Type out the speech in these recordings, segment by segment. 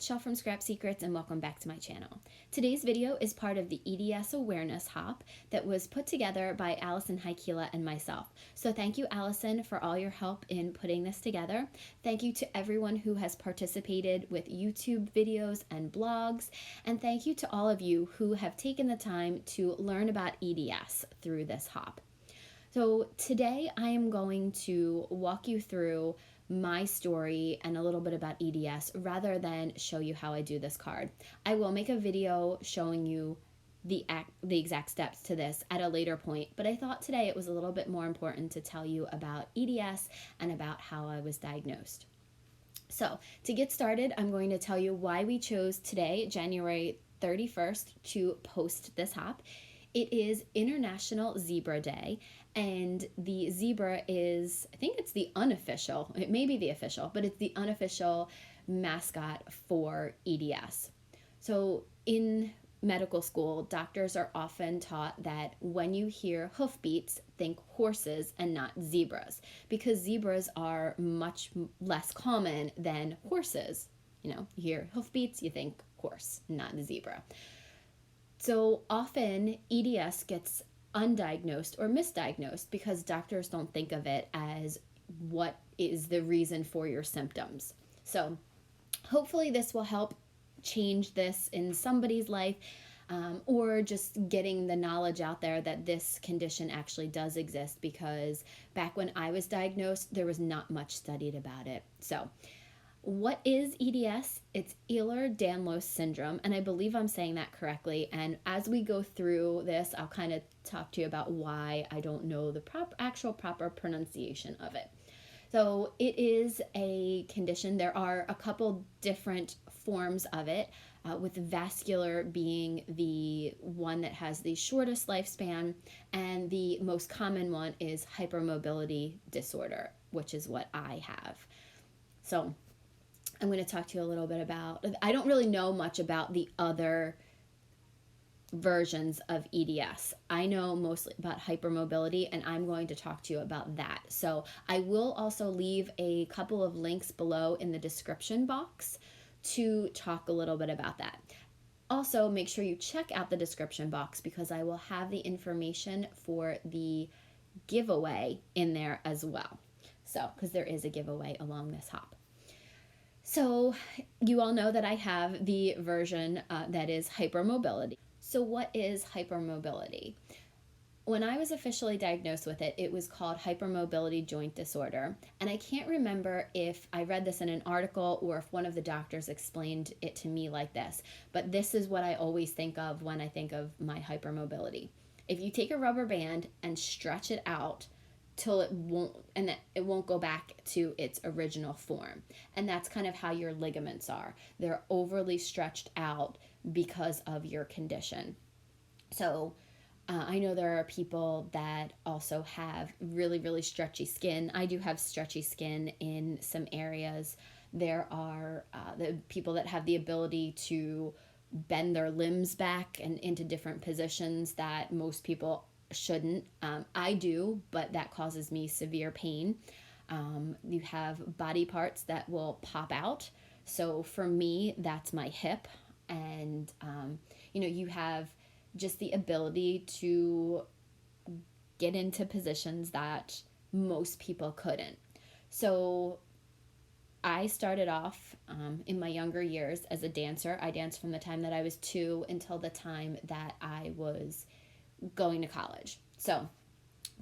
it's Shell from Scrap Secrets and welcome back to my channel. Today's video is part of the EDS Awareness Hop that was put together by Alison Heikkila and myself. So thank you, Alison, for all your help in putting this together. Thank you to everyone who has participated with YouTube videos and blogs, and thank you to all of you who have taken the time to learn about EDS through this hop. So today I am going to walk you through my story and a little bit about EDS rather than show you how I do this card. I will make a video showing you the exact steps to this at a later point, but I thought today it was a little bit more important to tell you about EDS and about how I was diagnosed. So to get started, I'm going to tell you why we chose today, January 31st, to post this hop. It is International Zebra Day, and the zebra is, I think it's the unofficial, it may be the official, but it's the unofficial mascot for EDS. So in medical school, doctors are often taught that when you hear hoofbeats, think horses and not zebras, because zebras are much less common than horses. You know, you hear hoofbeats, you think horse, not zebra. So often EDS gets undiagnosed or misdiagnosed because doctors don't think of it as what is the reason for your symptoms. So hopefully this will help change this in somebody's life, or just getting the knowledge out there that this condition actually does exist, because back when I was diagnosed, there was not much studied about it. So what is EDS? It's Ehlers-Danlos syndrome, and I believe I'm saying that correctly. And as we go through this, I'll kind of talk to you about why I don't know the actual proper pronunciation of it. So it is a condition. There are a couple different forms of it, with vascular being the one that has the shortest lifespan, and the most common one is hypermobility disorder, which is what I have. So I'm going to talk to you a little bit about, I don't really know much about the other versions of EDS. I know mostly about hypermobility, and I'm going to talk to you about that. So I will also leave a couple of links below in the description box to talk a little bit about that. Also, make sure you check out the description box, because I will have the information for the giveaway in there as well. So, because there is a giveaway along this hop. So you all know that I have the version that is hypermobility. So what is hypermobility? When I was officially diagnosed with it, it was called hypermobility joint disorder. And I can't remember if I read this in an article or if one of the doctors explained it to me like this, but this is what I always think of when I think of my hypermobility. If you take a rubber band and stretch it out till it won't go back to its original form. And that's kind of how your ligaments are. They're overly stretched out because of your condition. So I know there are people that also have really, really stretchy skin. I do have stretchy skin in some areas. There are the people that have the ability to bend their limbs back and into different positions that most people shouldn't. I do, but that causes me severe pain. You have body parts that will pop out. So for me, that's my hip. And, you have just the ability to get into positions that most people couldn't. So I started off in my younger years as a dancer. I danced from the time that I was 2 until the time that I was going to college. So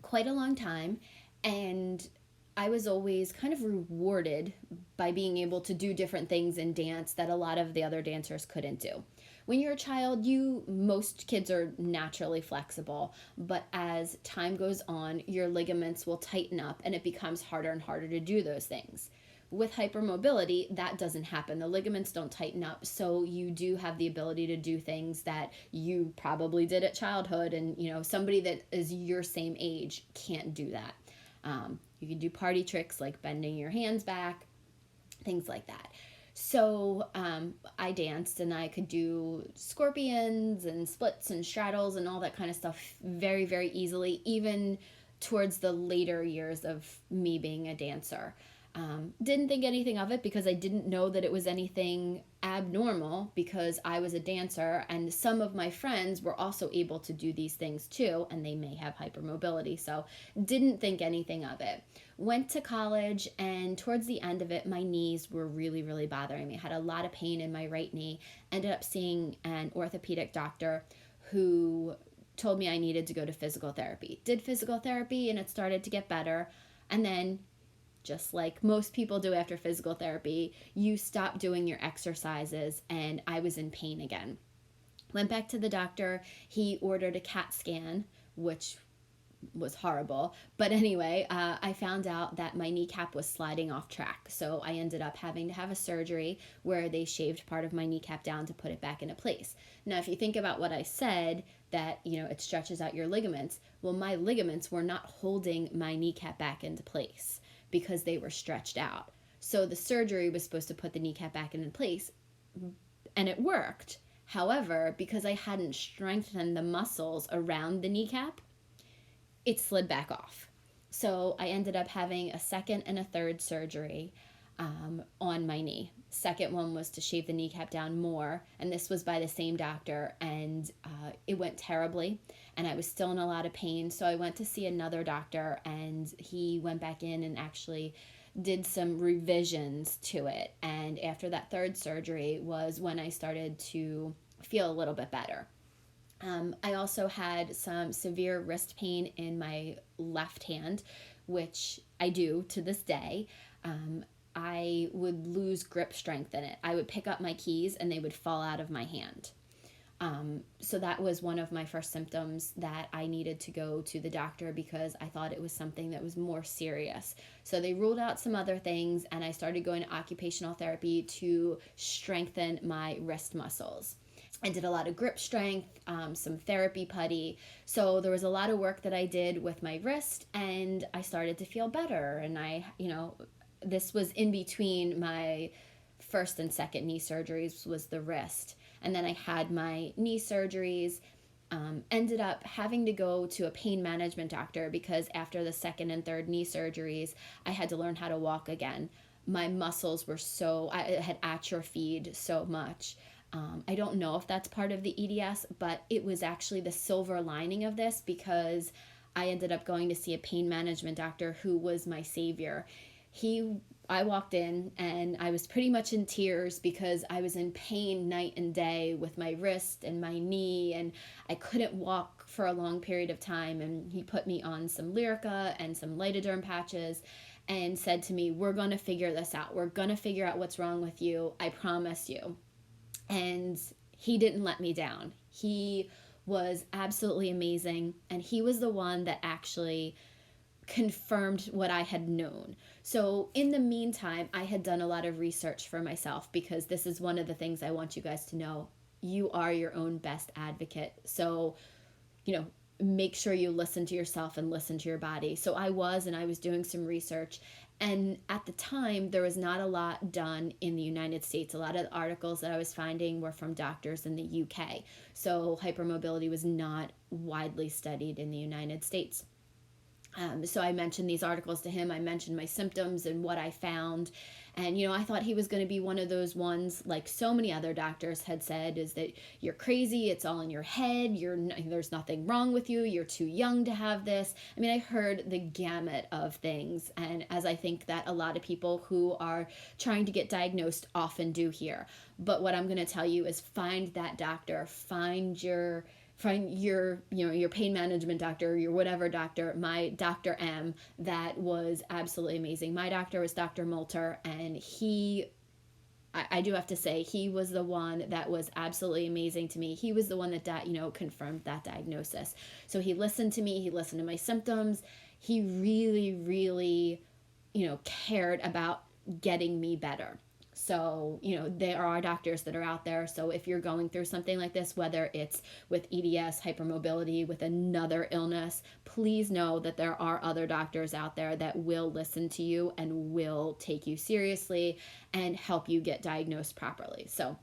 quite a long time, and I was always kind of rewarded by being able to do different things in dance that a lot of the other dancers couldn't do. When you're a child, most kids are naturally flexible, but as time goes on, your ligaments will tighten up and it becomes harder and harder to do those things. With hypermobility, that doesn't happen. The ligaments don't tighten up, so you do have the ability to do things that you probably did at childhood, and somebody that is your same age can't do that. You can do party tricks like bending your hands back, things like that. So I danced, and I could do scorpions and splits and straddles and all that kind of stuff very, very easily, even towards the later years of me being a dancer. Didn't think anything of it because I didn't know that it was anything abnormal, because I was a dancer and some of my friends were also able to do these things too, and they may have hypermobility. So didn't think anything of it. Went to college, and towards the end of it, my knees were really, really bothering me. I had a lot of pain in my right knee. Ended up seeing an orthopedic doctor who told me I needed to go to physical therapy. Did physical therapy and it started to get better. And then, just like most people do after physical therapy, you stop doing your exercises, and I was in pain again. Went back to the doctor. He ordered a CAT scan, which was horrible. But anyway, I found out that my kneecap was sliding off track. So I ended up having to have a surgery where they shaved part of my kneecap down to put it back into place. Now, if you think about what I said, that, it stretches out your ligaments. Well, my ligaments were not holding my kneecap back into place because they were stretched out. So the surgery was supposed to put the kneecap back into place, and it worked. However, because I hadn't strengthened the muscles around the kneecap, it slid back off. So I ended up having a second and a third surgery on my knee. Second one was to shave the kneecap down more, and this was by the same doctor, and it went terribly, and I was still in a lot of pain. So I went to see another doctor, and he went back in and actually did some revisions to it. And after that third surgery was when I started to feel a little bit better. I also had some severe wrist pain in my left hand, which I do to this day. I would lose grip strength in it. I would pick up my keys and they would fall out of my hand. So that was one of my first symptoms that I needed to go to the doctor, because I thought it was something that was more serious. So they ruled out some other things, and I started going to occupational therapy to strengthen my wrist muscles. I did a lot of grip strength, some therapy putty. So there was a lot of work that I did with my wrist, and I started to feel better. And this was in between my first and second knee surgeries, was the wrist. And then I had my knee surgeries, ended up having to go to a pain management doctor, because after the second and third knee surgeries, I had to learn how to walk again. My muscles were I had atrophied so much. I don't know if that's part of the EDS, but it was actually the silver lining of this, because I ended up going to see a pain management doctor who was my savior. I walked in and I was pretty much in tears because I was in pain night and day with my wrist and my knee, and I couldn't walk for a long period of time. And he put me on some Lyrica and some Lidoderm patches and said to me, "We're going to figure this out. We're going to figure out what's wrong with you. I promise you." And he didn't let me down. He was absolutely amazing, and he was the one that actually confirmed what I had known. So in the meantime, I had done a lot of research for myself, because this is one of the things I want you guys to know. You are your own best advocate. So, make sure you listen to yourself and listen to your body. So I was doing some research. And at the time, there was not a lot done in the United States. A lot of the articles that I was finding were from doctors in the UK. So hypermobility was not widely studied in the United States. So I mentioned these articles to him. I mentioned my symptoms and what I found. And, I thought he was going to be one of those ones, like so many other doctors had said, is that you're crazy. It's all in your head. There's nothing wrong with you. You're too young to have this. I mean, I heard the gamut of things. And as I think that a lot of people who are trying to get diagnosed often do here. But what I'm going to tell you is find that doctor, find your pain management doctor, your whatever doctor. My Dr. M, that was absolutely amazing. My doctor was Dr. Molter, and I do have to say, he was the one that was absolutely amazing to me. He was the one that confirmed that diagnosis. So he listened to me, he listened to my symptoms. He really, really, cared about getting me better. So, there are doctors that are out there. So if you're going through something like this, whether it's with EDS, hypermobility, with another illness, please know that there are other doctors out there that will listen to you and will take you seriously and help you get diagnosed properly. So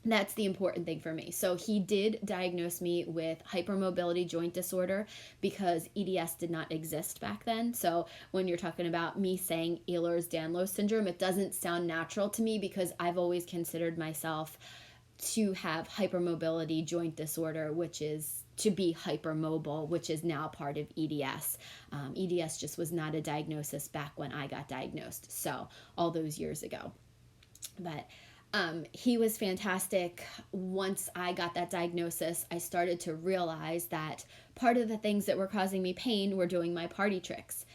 That's the important thing for me. So he did diagnose me with hypermobility joint disorder because EDS did not exist back then. So when you're talking about me saying Ehlers-Danlos syndrome, it doesn't sound natural to me because I've always considered myself to have hypermobility joint disorder, which is to be hypermobile, which is now part of EDS. EDS just was not a diagnosis back when I got diagnosed, so all those years ago. But he was fantastic. Once I got that diagnosis, I started to realize that part of the things that were causing me pain were doing my party tricks.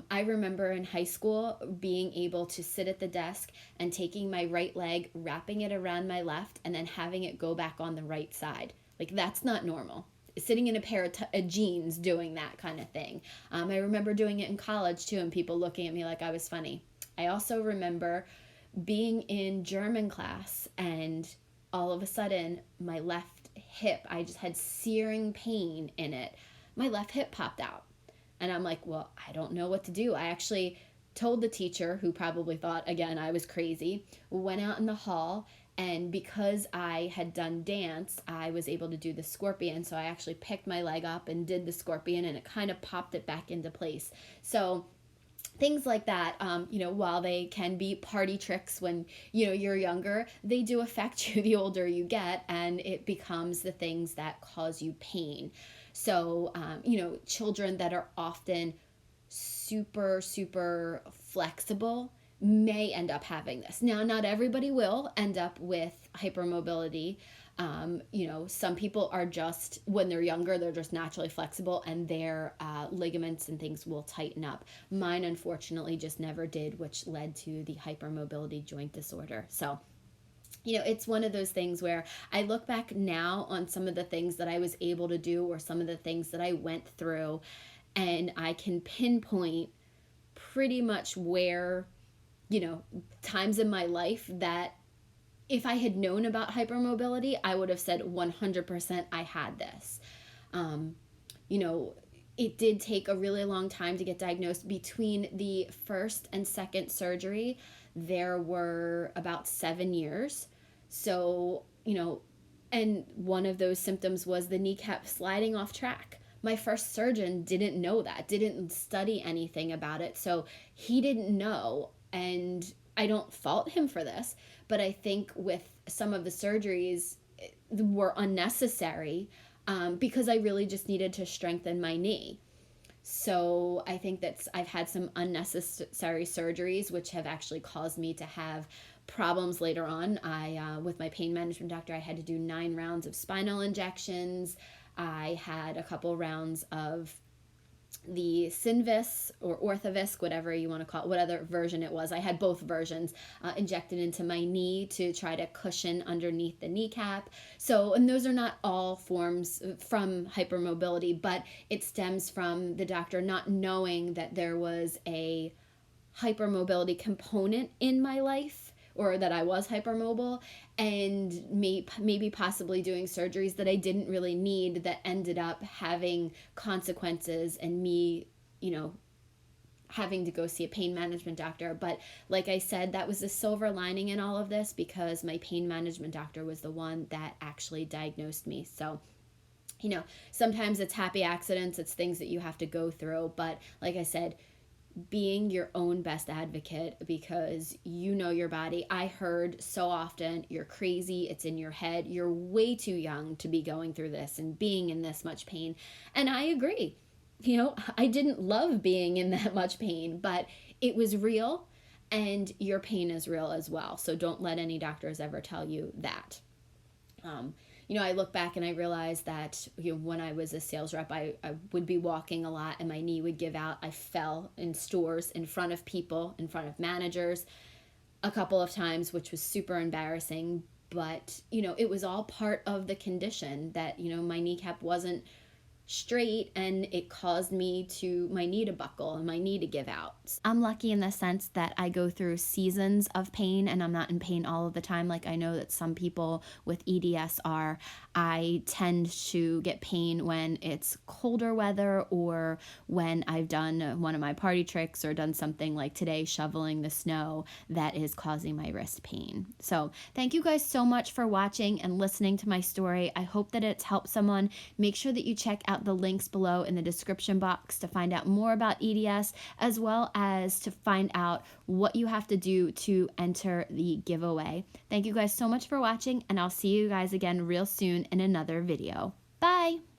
I remember in high school being able to sit at the desk and taking my right leg, wrapping it around my left, and then having it go back on the right side. Like, that's not normal. Sitting in a pair of jeans doing that kind of thing. I remember doing it in college too, and people looking at me like I was funny. I also remember being in German class and all of a sudden my left hip, I just had searing pain in it. My left hip popped out. And I'm like, well, I don't know what to do. I actually told the teacher, who probably thought, again, I was crazy, went out in the hall, and because I had done dance, I was able to do the scorpion. So I actually picked my leg up and did the scorpion, and it kind of popped it back into place. So things like that, while they can be party tricks when, you're younger, they do affect you the older you get, and it becomes the things that cause you pain. So, children that are often super, super flexible may end up having this. Now, not everybody will end up with hypermobility. Some people are just, when they're younger, they're just naturally flexible and their ligaments and things will tighten up. Mine, unfortunately, just never did, which led to the hypermobility joint disorder. So, it's one of those things where I look back now on some of the things that I was able to do or some of the things that I went through, and I can pinpoint pretty much where, times in my life that if I had known about hypermobility, I would have said 100% I had this. It did take a really long time to get diagnosed. Between the first and second surgery, there were about 7 years. So, and one of those symptoms was the kneecap sliding off track. My first surgeon didn't know that, didn't study anything about it. So he didn't know. And I don't fault him for this, but I think with some of the surgeries were unnecessary because I really just needed to strengthen my knee. So I think that I've had some unnecessary surgeries, which have actually caused me to have problems later on. With my pain management doctor, I had to do 9 rounds of spinal injections. I had a couple rounds of the Synvis or Orthovisc, whatever you want to call it, whatever version it was. I had both versions injected into my knee to try to cushion underneath the kneecap. So, and those are not all forms from hypermobility, but it stems from the doctor not knowing that there was a hypermobility component in my life, or that I was hypermobile, and maybe possibly doing surgeries that I didn't really need that ended up having consequences and me, having to go see a pain management doctor. But like I said, that was the silver lining in all of this because my pain management doctor was the one that actually diagnosed me. So, sometimes it's happy accidents, it's things that you have to go through. But like I said, being your own best advocate because you know your body. I heard so often, you're crazy, it's in your head, you're way too young to be going through this and being in this much pain. And I agree. I didn't love being in that much pain, but it was real, and your pain is real as well. So don't let any doctors ever tell you that. I look back and I realize that when I was a sales rep, I would be walking a lot and my knee would give out. I fell in stores in front of people, in front of managers a couple of times, which was super embarrassing. But, it was all part of the condition that, my kneecap wasn't straight, and it caused my knee to buckle and my knee to give out. I'm lucky in the sense that I go through seasons of pain and I'm not in pain all of the time. Like I know that some people with EDS are. I tend to get pain when it's colder weather or when I've done one of my party tricks or done something like today, shoveling the snow, that is causing my wrist pain. So thank you guys so much for watching and listening to my story. I hope that it's helped someone. Make sure that you check out the links below in the description box to find out more about EDS, as well as to find out what you have to do to enter the giveaway. Thank you guys so much for watching, and I'll see you guys again real soon in another video. Bye!